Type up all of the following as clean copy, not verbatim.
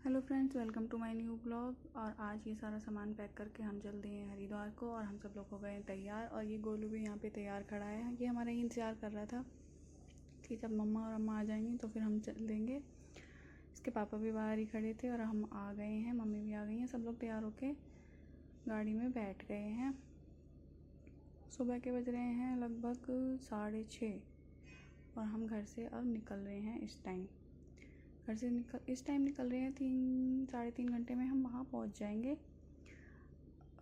Hello friends, welcome to my new blog. और आज ये सारा सामान पैक करके हम चल दिए हैं हरिद्वार को और हम सब लोग हो गए हैं तैयार। और ये गोलू भी यहाँ पे तैयार खड़ा है, ये हमारा ही इंतज़ार कर रहा था कि जब मम्मा और अम्मा आ जाएंगी तो फिर हम चल देंगे। इसके पापा भी बाहर ही खड़े थे और हम आ गए हैं, मम्मी भी आ गई हैं, सब लोग तैयार होके गाड़ी में बैठ गए हैं। सुबह के बज रहे हैं लगभग 6:30 और हम घर से अब निकल रहे हैं। इस टाइम निकल रहे हैं, 3-3.5 घंटे में हम वहाँ पहुँच जाएंगे।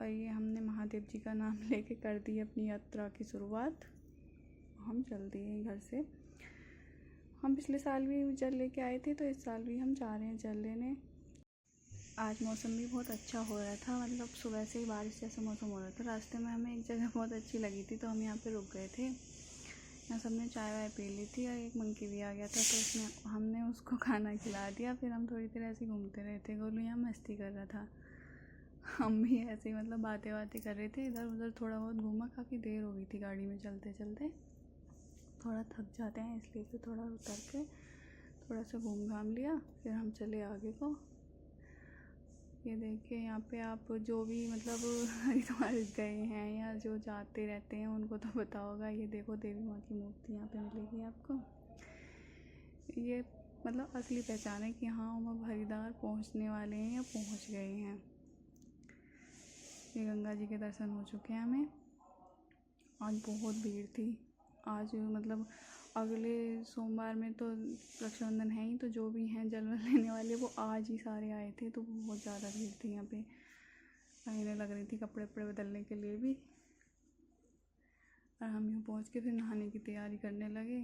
और ये हमने महादेव जी का नाम लेके कर दी अपनी यात्रा की शुरुआत। हम चल दिए घर से। हम पिछले साल भी जल लेके आए थे, तो इस साल भी हम जा रहे हैं जल लेने। आज मौसम भी बहुत अच्छा हो रहा था, मतलब सुबह से ही बारिश जैसा मौसम हो रहा था। रास्ते में हमें एक जगह बहुत अच्छी लगी थी तो हम यहाँ पे रुक गए थे। यहाँ सबने चाय वाय पी ली थी और एक मंकी भी आ गया था, तो उसने हमने उसको खाना खिला दिया। फिर हम थोड़ी देर ऐसे घूमते रहे थे। गोलू यहाँ मस्ती कर रहा था, हम भी ऐसे ही मतलब बातें कर रहे थे। इधर उधर थोड़ा बहुत घूमा, काफ़ी देर हो गई थी गाड़ी में चलते चलते। थोड़ा थक जाते हैं इसलिए फिर थोड़ा उतर के थोड़ा सा घूम घाम लिया, फिर हम चले आगे को। ये देखिए, यहाँ पे आप जो भी मतलब हरिद्वार गए हैं या जो जाते रहते हैं उनको तो पता होगा। ये देखो, देवी माँ की मूर्ति यहाँ पे मिलेगी आपको। ये मतलब असली पहचान है कि हाँ, हम अब हरिद्वार पहुँचने वाले हैं या पहुँच गए हैं। ये गंगा जी के दर्शन हो चुके हैं हमें। आज बहुत भीड़ थी। आज मतलब अगले सोमवार में तो रक्षाबंधन है ही, तो जो भी हैं जल लेने वाले वो आज ही सारे आए थे, तो बहुत ज़्यादा भीड़ थी यहाँ पे। लाइनें लग रही थी कपड़े बदलने के लिए भी। और हम यहाँ पहुँच के फिर नहाने की तैयारी करने लगे।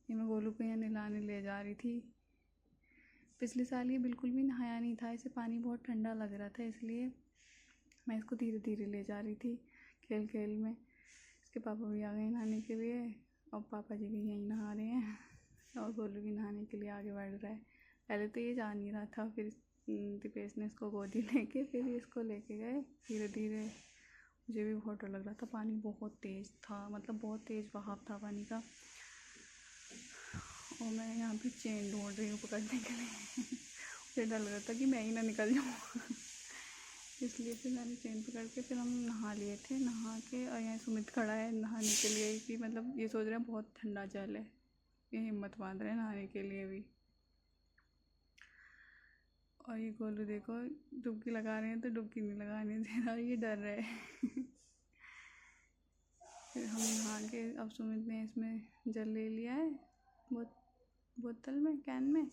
ये मैं गोलू को यहाँ नहलाने ले जा रही थी। पिछले साल ये बिल्कुल भी नहाया नहीं था, इसे पानी बहुत ठंडा लग रहा था, इसलिए मैं इसको धीरे धीरे ले जा रही थी खेल खेल में। इसके पापा भी आ गए नहाने के लिए और पापा जी भी यहीं नहा रहे हैं और गोलू भी नहाने के लिए आगे बढ़ रहा है। पहले तो ये जा नहीं रहा था, फिर दीपेश ने इसको गोदी लेके फिर इसको लेके गए धीरे धीरे। मुझे भी बहुत डर लग रहा था, पानी बहुत तेज़ था, मतलब बहुत तेज़ बहाव था पानी का। और मैं यहाँ पे चेन ढूंढ रही हूँ पकड़ने के लिए मुझे डर लग रहा था कि मैं ही ना निकल जाऊँ इसलिए फिर मैंने चेन पकड़ के फिर हम नहा लिए थे। नहा के और यहाँ सुमित खड़ा है नहाने के लिए कि मतलब ये सोच रहे हैं बहुत ठंडा जल है, ये हिम्मत बांध रहे हैं नहाने के लिए भी। और ये गोलू देखो, डुबकी लगा रहे हैं तो डुबकी नहीं लगाने दे रहा, ये डर रहा है फिर हम नहा के अब सुमित ने इसमें जल ले लिया है बोतल में, कैन में।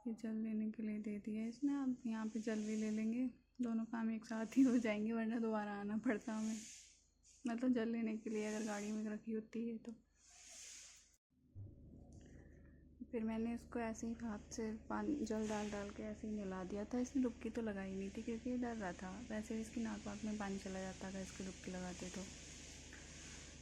ये जल लेने के लिए दे दिया इसने। अब यहाँ पे जल भी ले लेंगे, दोनों काम एक साथ ही हो जाएंगे, वरना दोबारा आना पड़ता हमें, मतलब जल लेने के लिए अगर गाड़ी में रखी होती है तो। फिर मैंने इसको ऐसे ही हाथ से पानी जल डाल के ऐसे ही नहला दिया था। इसने डुबकी तो लगाई नहीं थी क्योंकि डर रहा था, वैसे इसकी नाक वाक में पानी चला जाता था इसकी डुबकी लगाते तो।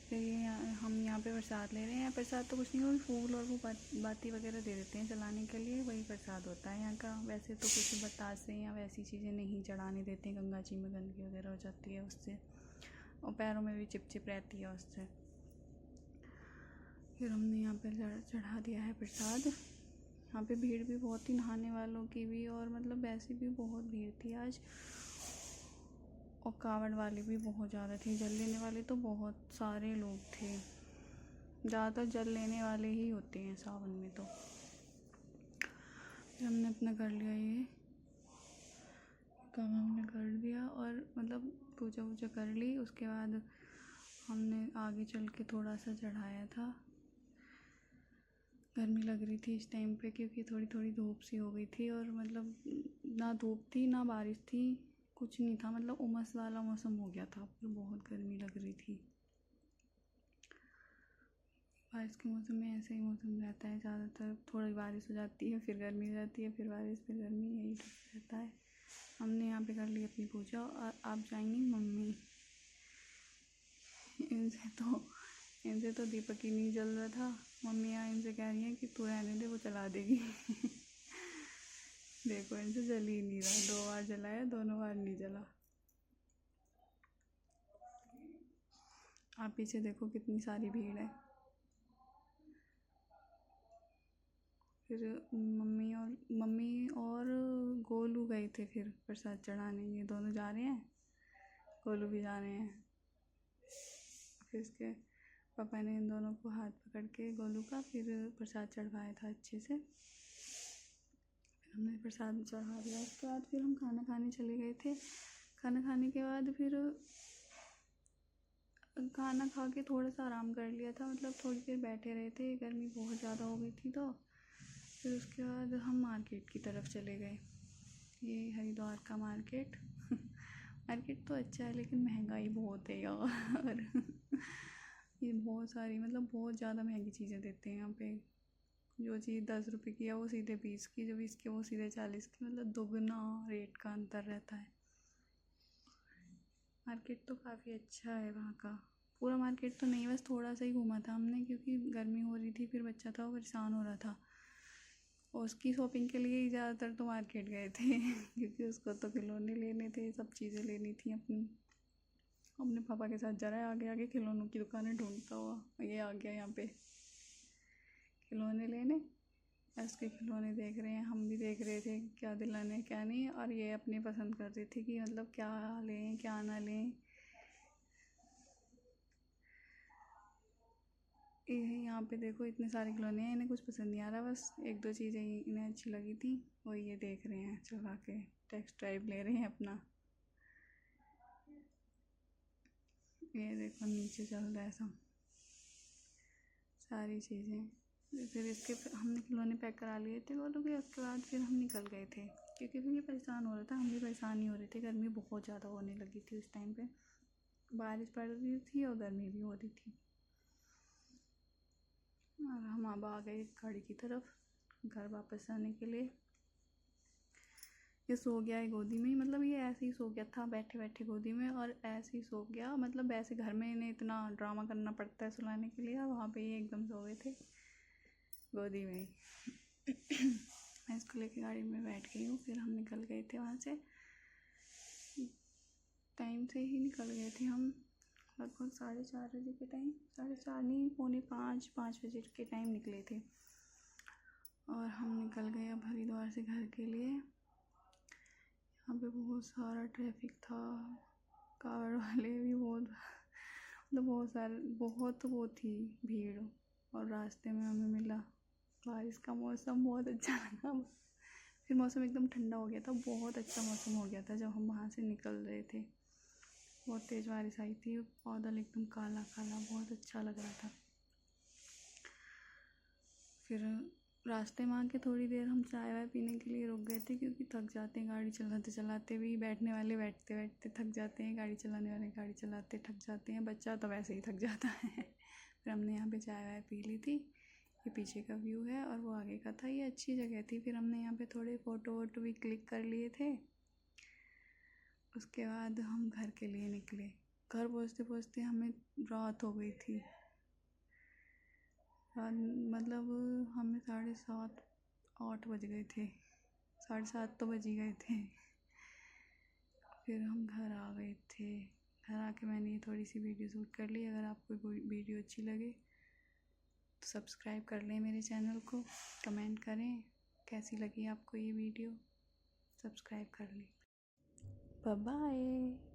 फिर ये हम यहाँ पे प्रसाद ले रहे हैं। प्रसाद तो कुछ नहीं, वो फूल और वो बाती वगैरह दे देते हैं जलाने के लिए, वही प्रसाद होता है यहाँ का। वैसे तो कुछ बतासे या वैसी चीज़ें नहीं चढ़ाने देते हैं, गंगा जी में गंदगी वगैरह हो जाती है उससे, और पैरों में भी चिप रहती है उससे। फिर हमने यहाँ पे चढ़ा दिया है प्रसाद। यहाँ पे भीड़ भी बहुत थी, नहाने वालों की भी, और मतलब वैसे भी बहुत भीड़ थी आज। और कावड़ वाले भी बहुत ज़्यादा थे, जल लेने वाले तो बहुत सारे लोग थे। ज़्यादातर जल लेने वाले ही होते हैं सावन में तो। फिर हमने अपना कर लिया, ये काम हमने कर दिया और मतलब पूजा वूजा कर ली। उसके बाद हमने आगे चल के थोड़ा सा चढ़ाया था। गर्मी लग रही थी इस टाइम पे क्योंकि थोड़ी थोड़ी धूप सी हो गई थी, और मतलब ना धूप थी ना बारिश थी, कुछ नहीं था, मतलब उमस वाला मौसम हो गया था, पर बहुत गर्मी लग रही थी। बारिश के मौसम में ऐसा ही मौसम रहता है ज़्यादातर, थोड़ी बारिश हो जाती है फिर गर्मी हो जाती है, फिर बारिश फिर गर्मी, यही रहता है। हमने यहाँ पे कर ली अपनी पूजा और आप जाएंगी मम्मी। इनसे तो दीपक ही नहीं जल रहा था। मम्मी यहाँ इनसे कह रही हैं कि तू रहने दे, वो चला देगी देखो, इनसे जल ही नहीं रहा, 2 बार जलाया, दोनों बार नहीं जला। आप पीछे देखो कितनी सारी भीड़ है। फिर मम्मी और गोलू गए थे फिर प्रसाद चढ़ाने। ये दोनों जा रहे हैं, गोलू भी जा रहे हैं। फिर इसके पापा ने इन दोनों को हाथ पकड़ के गोलू का फिर प्रसाद चढ़वाया था अच्छे से। फिर हमने प्रसाद चढ़ा दिया। उसके बाद फिर हम खाना खाने चले गए थे। खाना खाने के बाद फिर खाना खा के थोड़ा सा आराम कर लिया था, मतलब थोड़ी देर बैठे रहे थे, गर्मी बहुत ज़्यादा हो गई थी। तो फिर उसके बाद हम मार्केट की तरफ चले गए। ये हरिद्वार का मार्केट मार्केट तो अच्छा है लेकिन महंगाई बहुत है यार ये बहुत सारी, मतलब बहुत ज़्यादा महंगी चीज़ें देते हैं यहाँ पे। जो चीज़ 10 रुपये की है वो सीधे 20 की, जो 20 की वो सीधे 40 की, मतलब दुगना रेट का अंतर रहता है। मार्केट तो काफ़ी अच्छा है वहाँ का। पूरा मार्केट तो नहीं, बस थोड़ा सा ही घूमा था हमने, क्योंकि गर्मी हो रही थी, फिर बच्चा था वो परेशान हो रहा था। और उसकी शॉपिंग के लिए ही ज़्यादातर तो मार्केट गए थे क्योंकि उसको तो खिलौने लेने थे, सब चीज़ें लेनी थी अपने पापा के साथ जा रहा है आगे आगे खिलौनों की दुकानें ढूंढता हुआ। ये आ गया यहाँ पे खिलौने लेने, उसके खिलौने देख रहे हैं, हम भी देख रहे थे क्या दिलाने क्या नहीं। और ये अपनी पसंद कर रही थी कि मतलब क्या लें क्या ना लें। यहाँ पे देखो इतने सारे खिलौने हैं, इन्हें कुछ पसंद नहीं आ रहा, बस एक दो चीज़ें इन्हें अच्छी लगी थी, वो ये देख रहे हैं चला के टेस्ट ड्राइव ले रहे हैं अपना। ये देखो नीचे चल रहा है सब सारी चीज़ें। फिर इसके हमने खिलौने पैक करा लिए थे गोलू के। उसके बाद फिर हम निकल गए थे, क्योंकि फिर ये परेशान हो रहा था, हम भी परेशान ही हो रहे थे। गर्मी बहुत ज़्यादा होने लगी थी उस टाइम पे, बारिश पड़ रही थी और गर्मी भी हो रही थी। और हम अब आ गए गाड़ी की तरफ घर वापस आने के लिए। ये सो गया है गोदी में, मतलब ये ऐसे ही सो गया था बैठे बैठे गोदी में, और ऐसे ही सो गया। मतलब ऐसे घर में इन्हें इतना ड्रामा करना पड़ता है सुलाने के लिए, और वहाँ पे ये एकदम सो गए थे गोदी में ही मैं इसको लेके गाड़ी में बैठ गई हूँ। फिर हम निकल गए थे वहाँ से, टाइम से ही निकल गए थे हम, लगभग 4:30 बजे के टाइम, 4:30 नहीं 4:45 बजे के टाइम निकले थे। और हम निकल गए अब हरिद्वार से घर के लिए। यहाँ पे बहुत सारा ट्रैफिक था, कार वाले भी बहुत मतलब बहुत वो थी भीड़। और रास्ते में हमें मिला बारिश का मौसम, बहुत अच्छा लगा। फिर मौसम एकदम ठंडा हो गया था, बहुत अच्छा मौसम हो गया था जब हम वहाँ से निकल रहे थे। बहुत तेज़ बारिश आई थी, बादल एकदम काला काला, बहुत अच्छा लग रहा था। फिर रास्ते में आके थोड़ी देर हम चाय वाय पीने के लिए रुक गए थे, क्योंकि थक जाते हैं गाड़ी चलाते चलाते भी। बैठने वाले बैठते बैठते थक जाते हैं, गाड़ी चलाने वाले गाड़ी चलाते थक जाते हैं, बच्चा तो वैसे ही थक जाता है फिर हमने यहाँ पे चाय वाय पी ली थी। ये पीछे का व्यू है और वो आगे का था, ये अच्छी जगह थी। फिर हमने यहाँ पे थोड़े फ़ोटो वोटो भी क्लिक कर लिए थे। उसके बाद हम घर के लिए निकले। घर पहुँचते पहुँचते हमें रात हो गई थी। मतलब हमें 7:30-8 बज गए थे, 7:30 तो बज ही गए थे। फिर हम घर आ गए थे। घर आके मैंने ये थोड़ी सी वीडियो शूट कर ली। अगर आपको वीडियो अच्छी लगे तो सब्सक्राइब कर लें मेरे चैनल को, कमेंट करें कैसी लगी आपको ये वीडियो, सब्सक्राइब कर लें। Bye bye.